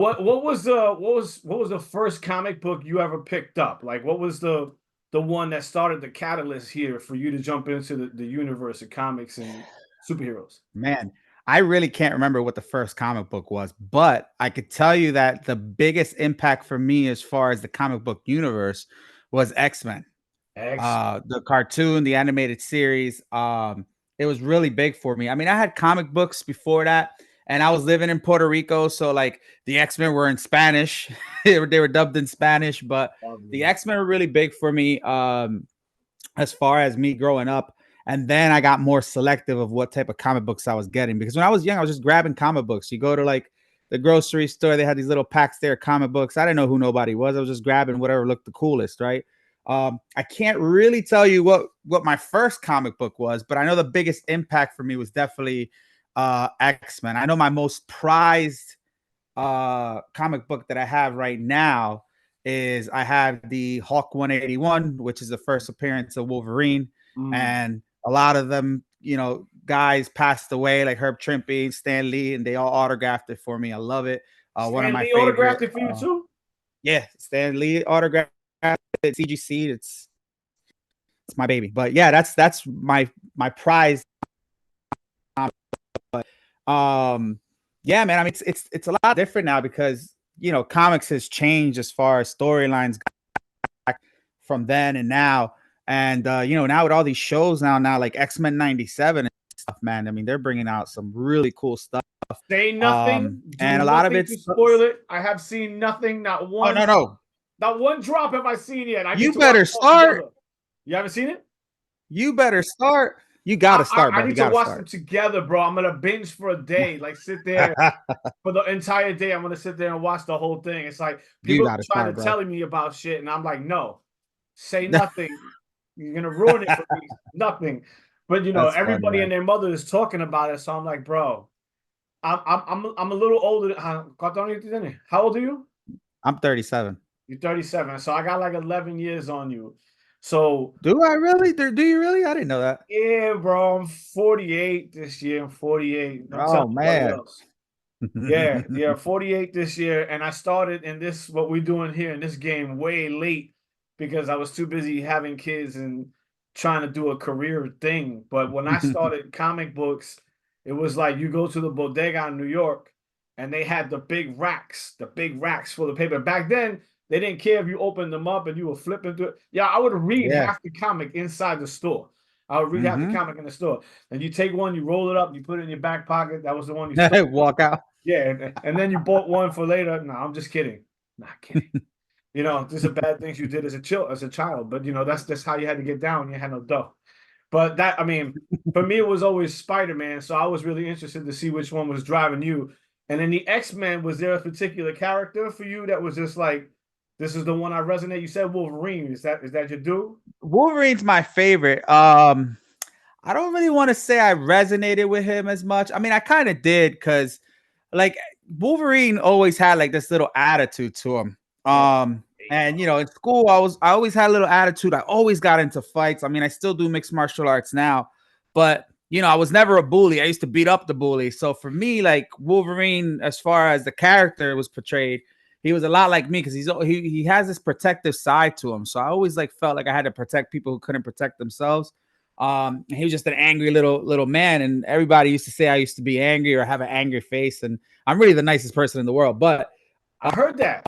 What was the first comic book you ever picked up? Like, what was the one that started the catalyst here for you to jump into the universe of comics and superheroes? Man, I really can't remember what the first comic book was, but I could tell you that the biggest impact for me as far as the comic book universe was X-Men. X. The cartoon, the animated series, it was really big for me. I mean, I had comic books before that, and I was living in Puerto Rico, so like the X-Men were in Spanish. They were dubbed in Spanish, but the X-Men were really big for me as far as me growing up. And then I got more selective of what type of comic books I was getting, because when I was young, I was just grabbing comic books. You go to like the grocery store, they had these little packs there, comic books. I didn't know who nobody was. I was just grabbing whatever looked the coolest, right? I can't really tell you what my first comic book was, but I know the biggest impact for me was definitely X-Men. I know my most prized comic book that I have right now is I have the Hulk 181, which is the first appearance of Wolverine. Mm. And a lot of them, guys passed away, like Herb Trimpe, Stan Lee, and they all autographed it for me. I love it. One of Stan my Lee favorite. autographed it for you too? Yeah, Stan Lee autographed it, CGC. It's my baby. But yeah, that's my prize. But yeah, man. I mean, it's a lot different now because comics has changed as far as storylines from then and now. And now with all these shows now like X-Men 97 and stuff, man. I mean, they're bringing out some really cool stuff. Say nothing. And Do a lot of nothing it's to spoil it. I have seen nothing. oh no. Not one drop have I seen yet. I need You to watch better it all start. together. You haven't seen it? You better start. You gotta start, I bro. You need to gotta watch them start. together, bro. I'm gonna binge for a day. Like, sit there for the entire day. I'm gonna sit there and watch the whole thing. It's like You people gotta trying start, to bro. tell me about shit, and I'm like, no, say nothing. You're gonna ruin it for me. Nothing. But That's funny, everybody man. and their mother is talking about it. So I'm like, bro, I'm a little older. How old are you? I'm 37. You're 37. So I got like 11 years on you. So Do I really? Do you really? I didn't know that. yeah, bro, I'm 48 this year. I'm 48. Don't tell Oh nobody man. else. Yeah, yeah, 48 this year. And I started in this, what we're doing here in this game, way late because I was too busy having kids and trying to do a career thing. But when I started comic books, it was like you go to the bodega in New York and they had the big racks full of paper. Back then, they didn't care if you opened them up and you were flipping through it. Yeah, I would read Yeah. half the comic inside the store. I would read half the Mm-hmm. comic in the store. And you take one, you roll it up, you put it in your back pocket. That was the one you stole. Walk out. Yeah, and then you bought one for later. No, I'm just kidding. Not kidding. These are bad things you did as a child, but that's just how you had to get down. You had no dough. But that, I mean, for me, it was always Spider-Man. So I was really interested to see which one was driving you. And in the X-Men, was there a particular character for you that was just like, this is the one I resonate? You said Wolverine. Is that your dude? Wolverine's my favorite. I don't really want to say I resonated with him as much. I mean, I kind of did because like Wolverine always had like this little attitude to him. Oh, And in school, I always had a little attitude. I always got into fights. I mean, I still do mixed martial arts now, but I was never a bully. I used to beat up the bully. So for me, like Wolverine, as far as the character was portrayed, he was a lot like me because he has this protective side to him. So I always like felt like I had to protect people who couldn't protect themselves. He was just an angry little man, and everybody used to say I used to be angry or have an angry face, and I'm really the nicest person in the world. But I heard that.